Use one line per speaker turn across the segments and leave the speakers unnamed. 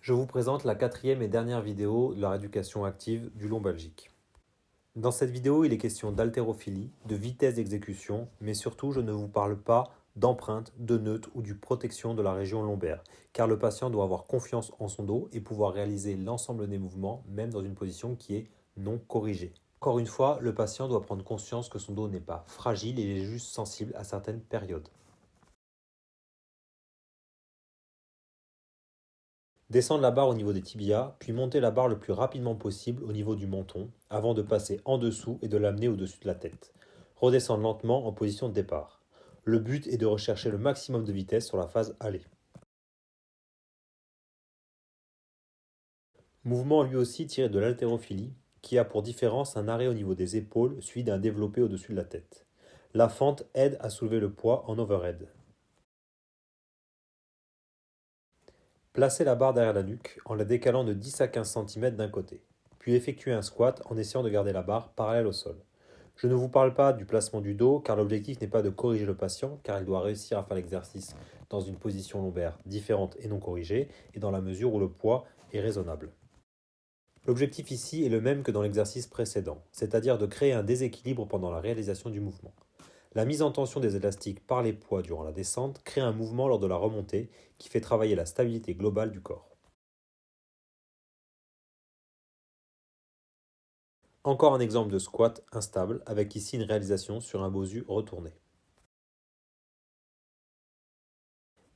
Je vous présente la quatrième et dernière vidéo de la rééducation active du lombalgique. Dans cette vidéo, il est question d'haltérophilie, de vitesse d'exécution, mais surtout je ne vous parle pas d'empreinte, de neutre ou de protection de la région lombaire, car le patient doit avoir confiance en son dos et pouvoir réaliser l'ensemble des mouvements, même dans une position qui est non corrigée. Encore une fois, le patient doit prendre conscience que son dos n'est pas fragile, il est juste sensible à certaines périodes. Descendre la barre au niveau des tibias, puis monter la barre le plus rapidement possible au niveau du menton, avant de passer en dessous et de l'amener au-dessus de la tête. Redescendre lentement en position de départ. Le but est de rechercher le maximum de vitesse sur la phase aller. Mouvement lui aussi tiré de l'haltérophilie, qui a pour différence un arrêt au niveau des épaules suivi d'un développé au-dessus de la tête. La fente aide à soulever le poids en overhead. Placez la barre derrière la nuque en la décalant de 10 à 15 cm d'un côté, puis effectuez un squat en essayant de garder la barre parallèle au sol. Je ne vous parle pas du placement du dos car l'objectif n'est pas de corriger le patient car il doit réussir à faire l'exercice dans une position lombaire différente et non corrigée et dans la mesure où le poids est raisonnable. L'objectif ici est le même que dans l'exercice précédent, c'est-à-dire de créer un déséquilibre pendant la réalisation du mouvement. La mise en tension des élastiques par les poids durant la descente crée un mouvement lors de la remontée qui fait travailler la stabilité globale du corps. Encore un exemple de squat instable avec ici une réalisation sur un bosu retourné.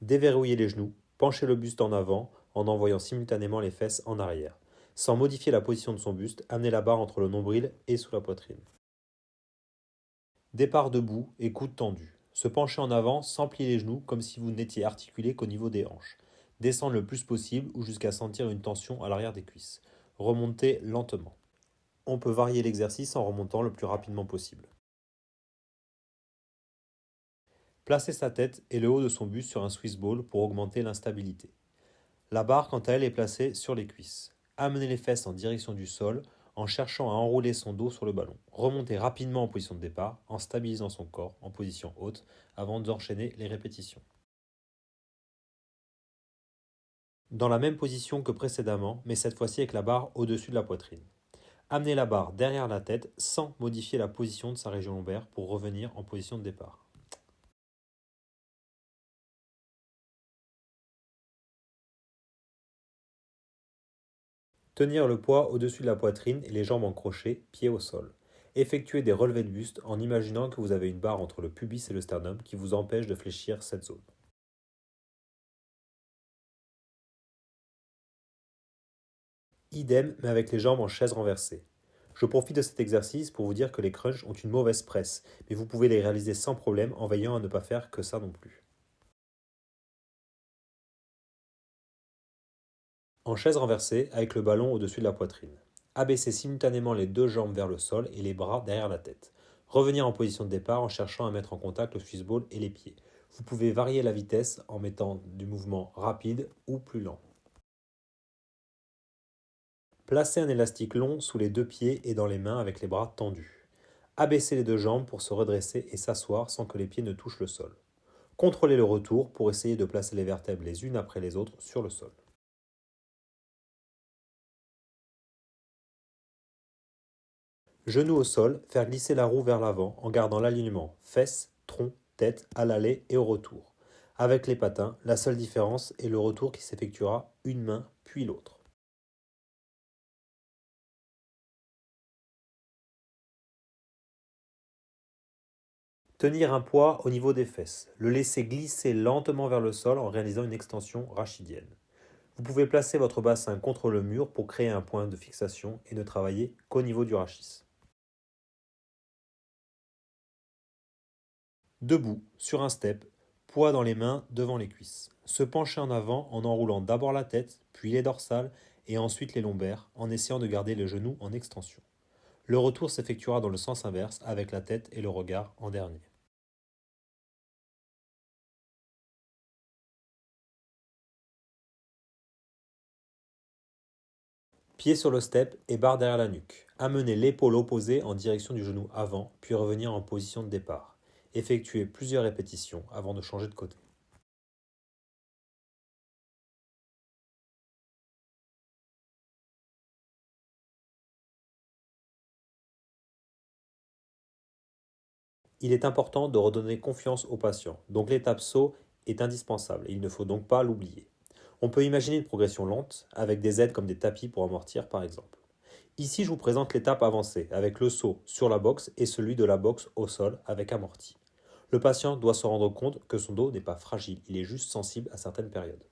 Déverrouillez les genoux, penchez le buste en avant en envoyant simultanément les fesses en arrière. Sans modifier la position de son buste, amenez la barre entre le nombril et sous la poitrine. Départ debout et coudes tendus. Se pencher en avant sans plier les genoux comme si vous n'étiez articulé qu'au niveau des hanches. Descendre le plus possible ou jusqu'à sentir une tension à l'arrière des cuisses. Remontez lentement. On peut varier l'exercice en remontant le plus rapidement possible. Placez sa tête et le haut de son buste sur un Swiss ball pour augmenter l'instabilité. La barre, quant à elle, est placée sur les cuisses. Amenez les fesses en direction du sol en cherchant à enrouler son dos sur le ballon. Remontez rapidement en position de départ en stabilisant son corps en position haute avant d'enchaîner les répétitions. Dans la même position que précédemment, mais cette fois-ci avec la barre au-dessus de la poitrine. Amenez la barre derrière la tête sans modifier la position de sa région lombaire pour revenir en position de départ. Tenir le poids au-dessus de la poitrine et les jambes en crochet, pieds au sol. Effectuez des relevés de buste en imaginant que vous avez une barre entre le pubis et le sternum qui vous empêche de fléchir cette zone. Idem mais avec les jambes en chaise renversée. Je profite de cet exercice pour vous dire que les crunchs ont une mauvaise presse, mais vous pouvez les réaliser sans problème en veillant à ne pas faire que ça non plus. En chaise renversée avec le ballon au-dessus de la poitrine. Abaissez simultanément les deux jambes vers le sol et les bras derrière la tête. Revenir en position de départ en cherchant à mettre en contact le Swiss ball et les pieds. Vous pouvez varier la vitesse en mettant du mouvement rapide ou plus lent. Placez un élastique long sous les deux pieds et dans les mains avec les bras tendus. Abaissez les deux jambes pour se redresser et s'asseoir sans que les pieds ne touchent le sol. Contrôlez le retour pour essayer de placer les vertèbres les unes après les autres sur le sol. Genoux au sol, faire glisser la roue vers l'avant en gardant l'alignement fesses, tronc, tête à l'aller et au retour. Avec les patins, la seule différence est le retour qui s'effectuera une main puis l'autre. Tenir un poids au niveau des fesses. Le laisser glisser lentement vers le sol en réalisant une extension rachidienne. Vous pouvez placer votre bassin contre le mur pour créer un point de fixation et ne travailler qu'au niveau du rachis. Debout, sur un step, poids dans les mains devant les cuisses. Se pencher en avant en enroulant d'abord la tête, puis les dorsales et ensuite les lombaires en essayant de garder les genoux en extension. Le retour s'effectuera dans le sens inverse avec la tête et le regard en dernier. Pied sur le step et barre derrière la nuque. Amenez l'épaule opposée en direction du genou avant, puis revenir en position de départ. Effectuez plusieurs répétitions avant de changer de côté. Il est important de redonner confiance au patient, donc l'étape saut est indispensable et il ne faut donc pas l'oublier. On peut imaginer une progression lente, avec des aides comme des tapis pour amortir par exemple. Ici, je vous présente l'étape avancée, avec le saut sur la boxe et celui de la boxe au sol avec amorti. Le patient doit se rendre compte que son dos n'est pas fragile, il est juste sensible à certaines périodes.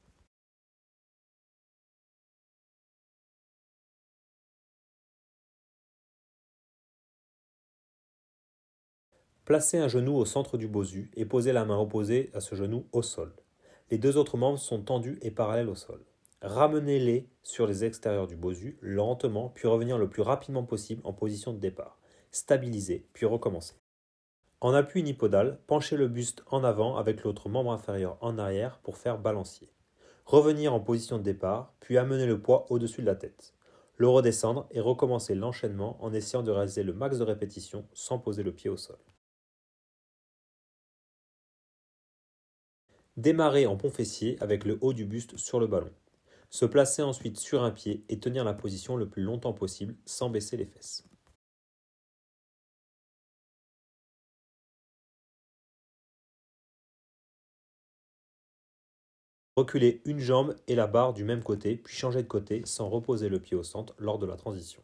Placez un genou au centre du bosu et posez la main opposée à ce genou au sol. Les deux autres membres sont tendus et parallèles au sol. Ramenez-les sur les extérieurs du bosu lentement, puis revenir le plus rapidement possible en position de départ. Stabilisez, puis recommencez. En appui unipodal, penchez le buste en avant avec l'autre membre inférieur en arrière pour faire balancier. Revenir en position de départ, puis amener le poids au-dessus de la tête. Le redescendre et recommencer l'enchaînement en essayant de réaliser le max de répétitions sans poser le pied au sol. Démarrer en pont fessier avec le haut du buste sur le ballon. Se placer ensuite sur un pied et tenir la position le plus longtemps possible sans baisser les fesses. Reculer une jambe et la barre du même côté, puis changer de côté sans reposer le pied au centre lors de la transition.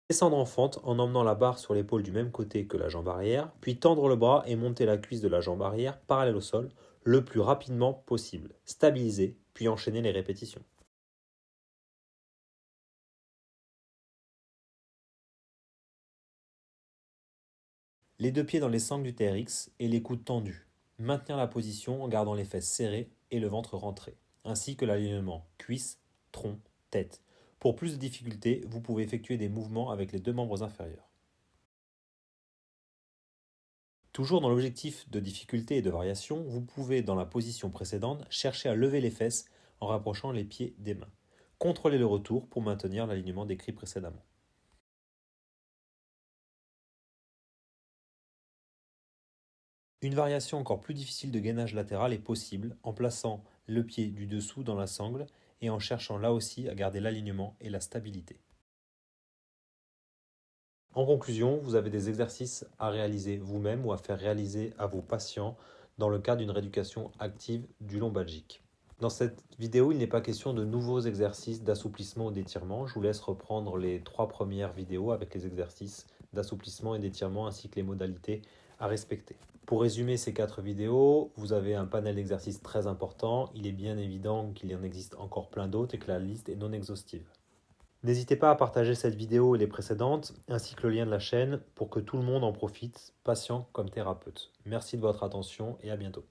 Descendre en fente en emmenant la barre sur l'épaule du même côté que la jambe arrière, puis tendre le bras et monter la cuisse de la jambe arrière parallèle au sol le plus rapidement possible. Stabiliser, puis enchaîner les répétitions. Les deux pieds dans les sangles du TRX et les coudes tendus. Maintenir la position en gardant les fesses serrées et le ventre rentré, ainsi que l'alignement cuisse, tronc, tête. Pour plus de difficultés, vous pouvez effectuer des mouvements avec les deux membres inférieurs. Toujours dans l'objectif de difficulté et de variation, vous pouvez, dans la position précédente, chercher à lever les fesses en rapprochant les pieds des mains. Contrôlez le retour pour maintenir l'alignement décrit précédemment. Une variation encore plus difficile de gainage latéral est possible en plaçant le pied du dessous dans la sangle et en cherchant là aussi à garder l'alignement et la stabilité. En conclusion, vous avez des exercices à réaliser vous-même ou à faire réaliser à vos patients dans le cadre d'une rééducation active du lombalgique. Dans cette vidéo, il n'est pas question de nouveaux exercices d'assouplissement ou d'étirement. Je vous laisse reprendre les 3 premières vidéos avec les exercices d'assouplissement et d'étirement ainsi que les modalités à respecter. Pour résumer ces 4 vidéos, vous avez un panel d'exercices très important. Il est bien évident qu'il y en existe encore plein d'autres et que la liste est non exhaustive. N'hésitez pas à partager cette vidéo et les précédentes, ainsi que le lien de la chaîne, pour que tout le monde en profite, patient comme thérapeute. Merci de votre attention et à bientôt.